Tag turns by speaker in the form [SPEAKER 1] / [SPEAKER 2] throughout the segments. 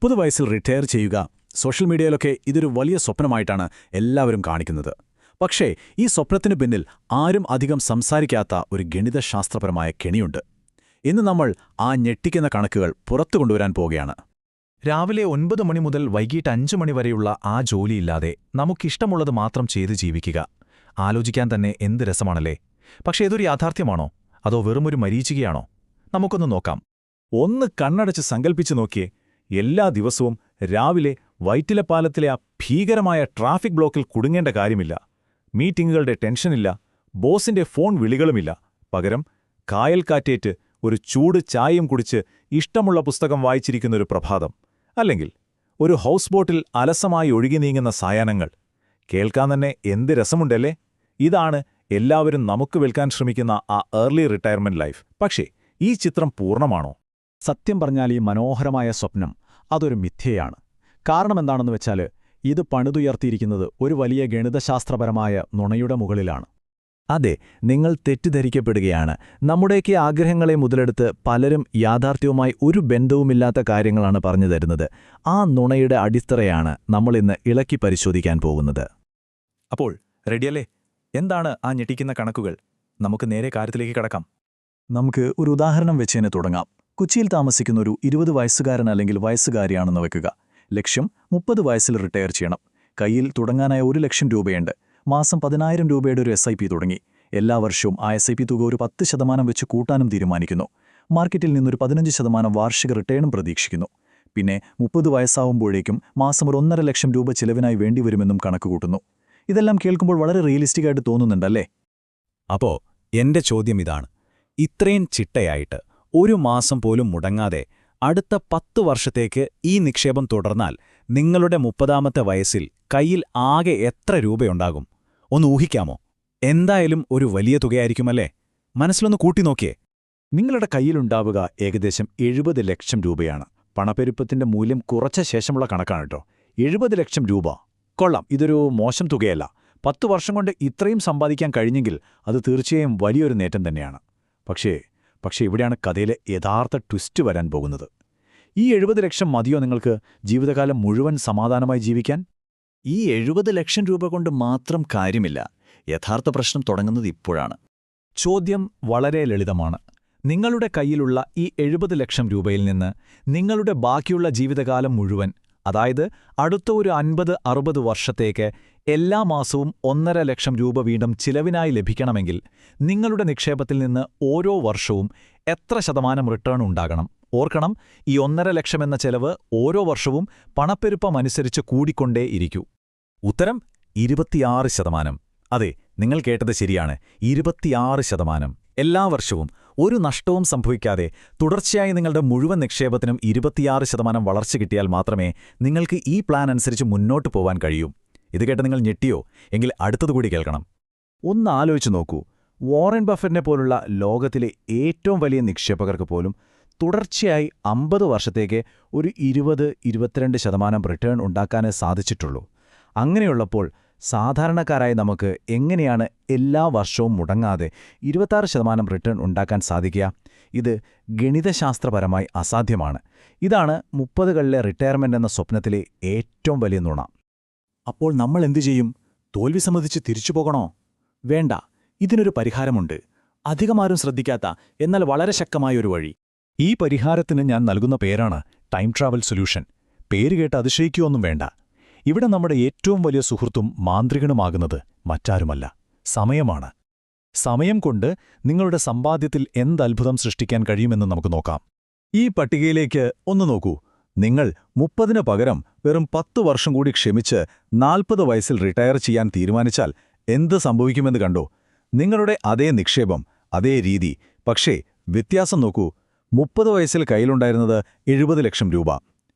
[SPEAKER 1] 30 വയസ്സിൽ റിട്ടയർ ചെയ്യുക. സോഷ്യൽ മീഡിയയിലൊക്കെ ഇതൊരു വലിയ സ്വപ്നമായിട്ടാണ് എല്ലാവരും കാണിക്കുന്നത്. പക്ഷേ ഈ സ്വപ്നത്തിനു പിന്നിൽ ആരും അധികം സംസാരിക്കാത്ത ഒരു ഗണിതശാസ്ത്രപരമായ കെണിയുണ്ട്. ഇന്ന് നമ്മൾ ആ ഞെട്ടിക്കുന്ന കണക്കുകൾ പുറത്തു കൊണ്ടുവരാൻ പോകുകയാണ്.
[SPEAKER 2] രാവിലെ 9 മണി മുതൽ വൈകിട്ട് 5 മണി വരെയുള്ള ആ ജോലിയില്ലാതെ നമുക്കിഷ്ടമുള്ളത് മാത്രം ചെയ്ത് ജീവിക്കുക. ആലോചിക്കാൻ തന്നെ എന്ത് രസമാണല്ലേ? പക്ഷേ ഇതൊരു യാഥാർത്ഥ്യമാണോ, അതോ വെറുമൊരു മരീചികയാണോ? നമുക്കൊന്ന് നോക്കാം.
[SPEAKER 1] ഒന്ന് കണ്ണടച്ച് സങ്കൽപ്പിച്ചു നോക്കിയേ. എല്ലാ ദിവസവും രാവിലെ വൈറ്റിലപ്പാലത്തിലെ ആ ഭീകരമായ ട്രാഫിക് ബ്ലോക്കിൽ കുടുങ്ങേണ്ട കാര്യമില്ല. മീറ്റിംഗുകളുടെ ടെൻഷനില്ല, ബോസിന്റെ ഫോൺ വിളികളുമില്ല. പകരം കായൽക്കാറ്റേറ്റ് ഒരു ചൂട് ചായയും കുടിച്ച് ഇഷ്ടമുള്ള പുസ്തകം വായിച്ചിരിക്കുന്നൊരു പ്രഭാതം. അല്ലെങ്കിൽ ഒരു ഹൗസ് ബോട്ടിൽ അലസമായി ഒഴുകി നീങ്ങുന്ന സായാഹ്നങ്ങൾ. കേൾക്കാൻ തന്നെ എന്ത് രസമുണ്ടല്ലേ? ഇതാണ് എല്ലാവരും നമുക്ക് വിൽക്കാൻ ശ്രമിക്കുന്ന ആ ഏർലി റിട്ടയർമെന്റ് ലൈഫ്. പക്ഷേ ഈ ചിത്രം പൂർണ്ണമാണോ? സത്യം പറഞ്ഞാൽ ഈ മനോഹരമായ സ്വപ്നം അതൊരു മിഥ്യയാണ്. കാരണമെന്താണെന്ന് വെച്ചാൽ ഇത് പണിതുയർത്തിയിരിക്കുന്നത് ഒരു വലിയ ഗണിതശാസ്ത്രപരമായ നുണയുടെ മുകളിലാണ്.
[SPEAKER 3] അതെ, നിങ്ങൾ തെറ്റിദ്ധരിക്കപ്പെടുകയാണ്. നമ്മുടെയൊക്കെ ആഗ്രഹങ്ങളെ മുതലെടുത്ത് പലരും യാഥാർത്ഥ്യവുമായി ഒരു ബന്ധവുമില്ലാത്ത കാര്യങ്ങളാണ് പറഞ്ഞു തരുന്നത്. ആ നുണയുടെ അടിത്തറയാണ് നമ്മളിന്ന് ഇളക്കി പരിശോധിക്കാൻ പോകുന്നത്.
[SPEAKER 1] അപ്പോൾ റെഡിയല്ലേ? എന്താണ് ആ ഞെട്ടിക്കുന്ന കണക്കുകൾ? നമുക്ക് നേരെ കാര്യത്തിലേക്ക് കടക്കാം. നമുക്ക് ഒരു ഉദാഹരണം വെച്ച് തന്നെ തുടങ്ങാം. കൊച്ചിയിൽ താമസിക്കുന്ന ഒരു 20 വയസ്സുകാരൻ അല്ലെങ്കിൽ വയസ്സുകാരിയാണെന്ന് വെക്കുക. ലക്ഷ്യം 30 വയസ്സിൽ റിട്ടയർ ചെയ്യണം. കയ്യിൽ തുടങ്ങാനായ 1 ലക്ഷം രൂപയുണ്ട്. മാസം 10,000 രൂപയുടെ ഒരു SIP തുടങ്ങി. എല്ലാ വർഷവും ആ SIP തുക ഒരു 10% വെച്ച് കൂട്ടാനും തീരുമാനിക്കുന്നു. മാർക്കറ്റിൽ നിന്നൊരു 15% വാർഷിക റിട്ടേണും പ്രതീക്ഷിക്കുന്നു. പിന്നെ 30 വയസ്സാവുമ്പോഴേക്കും മാസം ഒരു 1.5 ലക്ഷം രൂപ ചിലവിനായി വേണ്ടിവരുമെന്നും കണക്കുകൂട്ടുന്നു. ഇതെല്ലാം കേൾക്കുമ്പോൾ വളരെ റിയലിസ്റ്റിക്കായിട്ട് തോന്നുന്നുണ്ടല്ലേ?
[SPEAKER 3] അപ്പോ എന്റെ ചോദ്യം ഇതാണ്. ഇത്രയും ചിട്ടയായിട്ട് ഒരു മാസം പോലും മുടങ്ങാതെ അടുത്ത 10 വർഷത്തേക്ക് ഈ നിക്ഷേപം തുടർന്നാൽ നിങ്ങളുടെ 30ാമത്തെ വയസ്സിൽ കയ്യിൽ ആകെ എത്ര രൂപയുണ്ടാകും? ഒന്ന് ഊഹിക്കാമോ? എന്തായാലും ഒരു വലിയ തുകയായിരിക്കുമല്ലേ? മനസ്സിലൊന്ന് കൂട്ടിനോക്കിയേ.
[SPEAKER 1] നിങ്ങളുടെ കയ്യിലുണ്ടാവുക ഏകദേശം 70 ലക്ഷം രൂപയാണ്. പണപ്പെരുപ്പത്തിന്റെ മൂല്യം കുറച്ച ശേഷമുള്ള കണക്കാണ് കേട്ടോ. 70 ലക്ഷം രൂപ. കൊള്ളാം, ഇതൊരു മോശം തുകയല്ല. 10 വർഷം കൊണ്ട് ഇത്രയും സമ്പാദിക്കാൻ കഴിഞ്ഞെങ്കിൽ അത് തീർച്ചയായും വലിയൊരു നേട്ടം തന്നെയാണ്. പക്ഷേ ഇവിടെയാണ് കഥയിലെ യഥാർത്ഥ ട്വിസ്റ്റ് വരാൻ പോകുന്നത്. ഈ 70 ലക്ഷം മതിയോ നിങ്ങൾക്ക് ജീവിതകാലം മുഴുവൻ സമാധാനമായി ജീവിക്കാൻ?
[SPEAKER 3] ഈ 70 ലക്ഷം രൂപ കൊണ്ട് മാത്രം കാര്യമില്ല. യഥാർത്ഥ പ്രശ്നം തുടങ്ങുന്നത് ഇപ്പോഴാണ്.
[SPEAKER 1] ചോദ്യം വളരെ ലളിതമാണ്. നിങ്ങളുടെ കയ്യിലുള്ള ഈ 70 ലക്ഷം രൂപയിൽ നിന്ന് നിങ്ങളുടെ ബാക്കിയുള്ള ജീവിതകാലം മുഴുവൻ, അതായത് അടുത്ത ഒരു 50-60 വർഷത്തേക്ക് എല്ലാ മാസവും 1.5 ലക്ഷം രൂപ വീണ്ടും ചിലവിനായി ലഭിക്കണമെങ്കിൽ നിങ്ങളുടെ നിക്ഷേപത്തിൽ നിന്ന് ഓരോ വർഷവും എത്ര ശതമാനം റിട്ടേൺ ഉണ്ടാകണം? ഓർക്കണം, ഈ 1.5 ലക്ഷം എന്ന ചെലവ് ഓരോ വർഷവും പണപ്പെരുപ്പമനുസരിച്ച് കൂടിക്കൊണ്ടേയിരിക്കൂ.
[SPEAKER 3] ഉത്തരം 26%. അതെ, നിങ്ങൾ കേട്ടത് ശരിയാണ്. 26%. എല്ലാ വർഷവും ഒരു നഷ്ടവും സംഭവിക്കാതെ തുടർച്ചയായി നിങ്ങളുടെ മുഴുവൻ നിക്ഷേപത്തിനും 26% വളർച്ച കിട്ടിയാൽ മാത്രമേ നിങ്ങൾക്ക് ഈ പ്ലാൻ അനുസരിച്ച് മുന്നോട്ട് പോവാൻ കഴിയൂ. ഇത് കേട്ട് നിങ്ങൾ ഞെട്ടിയോ? എങ്കിൽ അടുത്തതുകൂടി കേൾക്കണം.
[SPEAKER 1] ഒന്ന് ആലോചിച്ചു നോക്കൂ. വാറൻ ബഫറ്റിനെ പോലുള്ള ലോകത്തിലെ ഏറ്റവും വലിയ നിക്ഷേപകർക്ക് പോലും തുടർച്ചയായി 50 വർഷത്തേക്ക് ഒരു 20-22% റിട്ടേൺ ഉണ്ടാക്കാനേ സാധിച്ചിട്ടുള്ളൂ. അങ്ങനെയുള്ളപ്പോൾ സാധാരണക്കാരായ നമുക്ക് എങ്ങനെയാണ് എല്ലാ വർഷവും മുടങ്ങാതെ 26% റിട്ടേൺ ഉണ്ടാക്കാൻ സാധിക്കുക? ഇത് ഗണിതശാസ്ത്രപരമായി അസാധ്യമാണ്. ഇതാണ് 30കളിലെ റിട്ടയർമെന്റ് എന്ന സ്വപ്നത്തിലെ ഏറ്റവും വലിയ നുണ. അപ്പോൾ നമ്മൾ എന്തു ചെയ്യും? തോൽവി സമ്മതിച്ച് തിരിച്ചു പോകണോ? വേണ്ട, ഇതിനൊരു പരിഹാരമുണ്ട്. അധികമാരും ശ്രദ്ധിക്കാത്ത എന്നാൽ വളരെ ശക്തമായൊരു വഴി. ഈ പരിഹാരത്തിന് ഞാൻ നൽകുന്ന പേരാണ് ടൈം ട്രാവൽ സൊല്യൂഷൻ. പേര് കേട്ട് അതിശയിക്കുകയൊന്നും വേണ്ട. ഇവിടെ നമ്മുടെ ഏറ്റവും വലിയ സുഹൃത്തും മാന്ത്രികനുമാകുന്നത് മറ്റാരുമല്ല, സമയമാണ്. സമയം കൊണ്ട് നിങ്ങളുടെ സമ്പാദ്യത്തിൽ എന്തത്ഭുതം സൃഷ്ടിക്കാൻ കഴിയുമെന്ന് നമുക്ക് നോക്കാം. ഈ പട്ടികയിലേക്ക് ഒന്ന് നോക്കൂ. നിങ്ങൾ 30ന് പകരം വെറും 10 വർഷം കൂടി ക്ഷമിച്ച് 40 വയസ്സിൽ റിട്ടയർ ചെയ്യാൻ തീരുമാനിച്ചാൽ എന്ത് സംഭവിക്കുമെന്ന് കണ്ടോ? നിങ്ങളുടെ അതേ നിക്ഷേപം, അതേ രീതി. പക്ഷേ വ്യത്യാസം നോക്കൂ. 30 വയസ്സിൽ കയ്യിലുണ്ടായിരുന്നത് 70 ലക്ഷം രൂപ.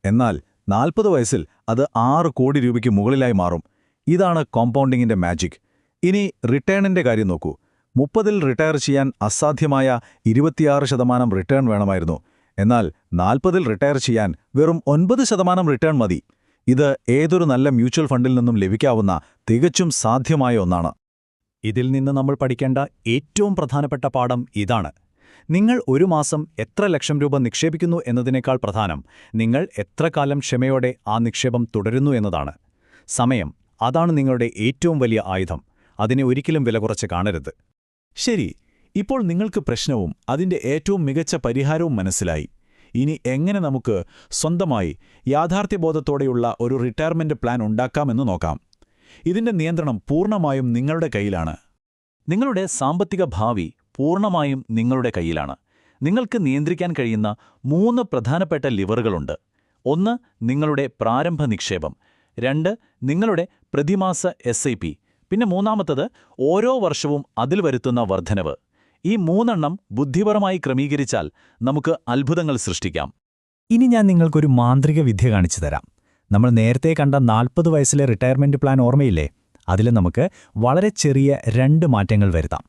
[SPEAKER 1] എന്നാൽ 40 വയസ്സിൽ അത് 6 കോടി രൂപയ്ക്ക് മുകളിലായി മാറും. ഇതാണ് കോമ്പൗണ്ടിങ്ങിന്റെ മാജിക്. ഇനി റിട്ടേണിന്റെ കാര്യം നോക്കൂ. 30ൽ റിട്ടയർ ചെയ്യാൻ അസാധ്യമായ 26% റിട്ടേൺ വേണമായിരുന്നു. എന്നാൽ 40ൽ റിട്ടയർ ചെയ്യാൻ വെറും 9% റിട്ടേൺ മതി. ഇത് ഏതൊരു നല്ല മ്യൂച്വൽ ഫണ്ടിൽ നിന്നും ലഭിക്കാവുന്ന തികച്ചും സാധ്യമായ ഒന്നാണ്. ഇതിൽ നിന്ന് നമ്മൾ പഠിക്കേണ്ട ഏറ്റവും പ്രധാനപ്പെട്ട പാഠം ഇതാണ്.
[SPEAKER 3] നിങ്ങൾ ഒരു മാസം എത്ര ലക്ഷം രൂപ നിക്ഷേപിക്കുന്നു എന്നതിനേക്കാൾ പ്രധാനം നിങ്ങൾ എത്ര കാലം ക്ഷമയോടെ ആ നിക്ഷേപം തുടരുന്നു എന്നതാണ്. സമയം, അതാണ് നിങ്ങളുടെ ഏറ്റവും വലിയ ആയുധം. അതിനെ ഒരിക്കലും വില കുറച്ച് കാണരുത്.
[SPEAKER 2] ശരി, ഇപ്പോൾ നിങ്ങൾക്ക് പ്രശ്നവും അതിന്റെ ഏറ്റവും മികച്ച പരിഹാരവും മനസ്സിലായി. ഇനി എങ്ങനെ നമുക്ക് സ്വന്തമായി യാഥാർത്ഥ്യബോധത്തോടെയുള്ള ഒരു റിട്ടയർമെന്റ് പ്ലാൻ ഉണ്ടാക്കാമെന്ന് നോക്കാം. ഇതിന്റെ നിയന്ത്രണം പൂർണ്ണമായും നിങ്ങളുടെ കയ്യിലാണ്.
[SPEAKER 1] നിങ്ങളുടെ സാമ്പത്തിക ഭാവി പൂർണ്ണമായും നിങ്ങളുടെ കയ്യിലാണ്. നിങ്ങൾക്ക് നിയന്ത്രിക്കാൻ കഴിയുന്ന 3 പ്രധാനപ്പെട്ട ലിവറുകളുണ്ട്. 1. നിങ്ങളുടെ പ്രാരംഭ നിക്ഷേപം. 2. നിങ്ങളുടെ പ്രതിമാസ SIP. പിന്നെ 3-മത്തത് ഓരോ വർഷവും അതിൽ വരുത്തുന്ന വർധനവ്. ഈ 3 എണ്ണം ബുദ്ധിപരമായി ക്രമീകരിച്ചാൽ നമുക്ക് അത്ഭുതങ്ങൾ സൃഷ്ടിക്കാം.
[SPEAKER 3] ഇനി ഞാൻ നിങ്ങൾക്കൊരു മാന്ത്രിക വിദ്യ കാണിച്ചു തരാം. നമ്മൾ നേരത്തെ കണ്ട 40 വയസ്സിലെ റിട്ടയർമെന്റ് പ്ലാൻ ഓർമ്മയില്ലേ? അതിൽ നമുക്ക് വളരെ ചെറിയ 2 മാറ്റങ്ങൾ വരുത്താം.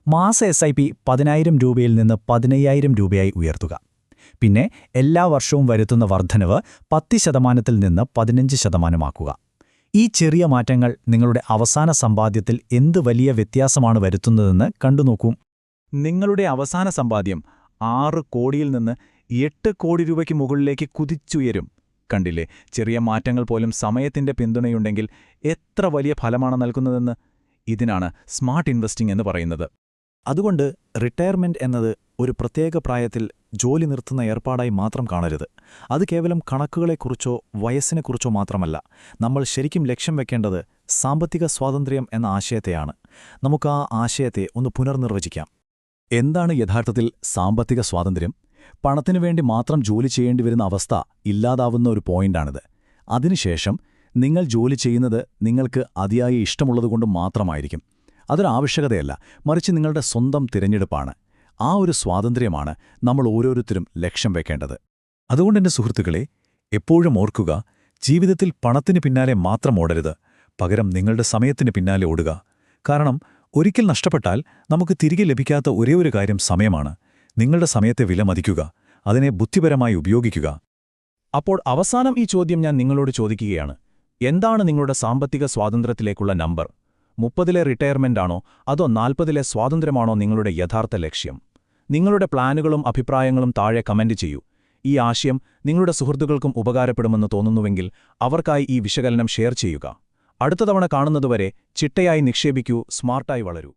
[SPEAKER 3] മാസ SIP 10,000 രൂപയിൽ നിന്ന് 15,000 രൂപയായി ഉയർത്തുക. പിന്നെ എല്ലാ വർഷവും വരുത്തുന്ന വർധനവ് 10% നിന്ന് 15% ഈ ചെറിയ മാറ്റങ്ങൾ നിങ്ങളുടെ അവസാന സമ്പാദ്യത്തിൽ എന്ത് വലിയ വ്യത്യാസമാണ് വരുത്തുന്നതെന്ന് കണ്ടുനോക്കൂ.
[SPEAKER 2] നിങ്ങളുടെ അവസാന സമ്പാദ്യം 6 കോടിയിൽ നിന്ന് 8 കോടി രൂപയ്ക്ക് മുകളിലേക്ക് കുതിച്ചുയരും. കണ്ടില്ലേ, ചെറിയ മാറ്റങ്ങൾ പോലും സമയത്തിന്റെ പിന്തുണയുണ്ടെങ്കിൽ എത്ര വലിയ ഫലമാണ് നൽകുന്നതെന്ന്. ഇതിനാണ് സ്മാർട്ട് ഇൻവെസ്റ്റിംഗ് എന്ന് പറയുന്നത്.
[SPEAKER 3] അതുകൊണ്ട് റിട്ടയർമെന്റ് എന്നത് ഒരു പ്രത്യേക പ്രായത്തിൽ ജോലി നിർത്തുന്ന ഏർപ്പാടായി മാത്രം കാണരുത്. അത് കേവലം കണക്കുകളെക്കുറിച്ചോ വയസ്സിനെക്കുറിച്ചോ മാത്രമല്ല. നമ്മൾ ശരിക്കും ലക്ഷ്യം വെക്കേണ്ടത് സാമ്പത്തിക സ്വാതന്ത്ര്യം എന്ന ആശയത്തെയാണ്. നമുക്ക് ആ ആശയത്തെ ഒന്ന് പുനർനിർവചിക്കാം. എന്താണ് യഥാർത്ഥത്തിൽ സാമ്പത്തിക സ്വാതന്ത്ര്യം? പണത്തിനു വേണ്ടി മാത്രം ജോലി ചെയ്യേണ്ടി വരുന്ന അവസ്ഥ ഇല്ലാതാവുന്ന ഒരു പോയിന്റാണിത്. അതിനുശേഷം നിങ്ങൾ ജോലി ചെയ്യുന്നത് നിങ്ങൾക്ക് അതിയായി ഇഷ്ടമുള്ളതുകൊണ്ട് മാത്രമായിരിക്കും. അതൊരാവശ്യകതയല്ല, മറിച്ച് നിങ്ങളുടെ സ്വന്തം തിരഞ്ഞെടുപ്പാണ്. ആ ഒരു സ്വാതന്ത്ര്യമാണ് നമ്മൾ ഓരോരുത്തരും ലക്ഷ്യം വെക്കേണ്ടത്. അതുകൊണ്ടെന്റെ സുഹൃത്തുക്കളെ, എപ്പോഴും ഓർക്കുക, ജീവിതത്തിൽ പണത്തിന് പിന്നാലെ മാത്രം ഓടരുത്. പകരം നിങ്ങളുടെ സമയത്തിന് പിന്നാലെ ഓടുക. കാരണം ഒരിക്കൽ നഷ്ടപ്പെട്ടാൽ നമുക്ക് തിരികെ ലഭിക്കാത്ത ഒരേയൊരു കാര്യം സമയമാണ്. നിങ്ങളുടെ സമയത്തെ വിലമതിക്കുക, അതിനെ ബുദ്ധിപരമായി ഉപയോഗിക്കുക.
[SPEAKER 2] അപ്പോൾ അവസാനം ഈ ചോദ്യം ഞാൻ നിങ്ങളോട് ചോദിക്കുകയാണ്. എന്താണ് നിങ്ങളുടെ സാമ്പത്തിക സ്വാതന്ത്ര്യത്തിലേക്കുള്ള നമ്പർ? 30-ലെ റിട്ടയർമെന്റ് ആണോ അതോ 40-ലെ സ്വാതന്ത്ര്യമാണോ നിങ്ങളുടെ യഥാർത്ഥ ലക്ഷ്യം? നിങ്ങളുടെ പ്ലാനുകളും അഭിപ്രായങ്ങളും താഴെ കമന്റ് ചെയ്യൂ. ഈ ആശയം നിങ്ങളുടെ സുഹൃത്തുക്കൾക്കും ഉപകാരപ്പെടുമെന്ന് തോന്നുന്നുവെങ്കിൽ അവർക്കായി ഈ വിശകലനം ഷെയർ ചെയ്യുക. അടുത്ത തവണ കാണുന്നതുവരെ ചിട്ടയായി നിക്ഷേപിക്കൂ, സ്മാർട്ടായി വളരൂ.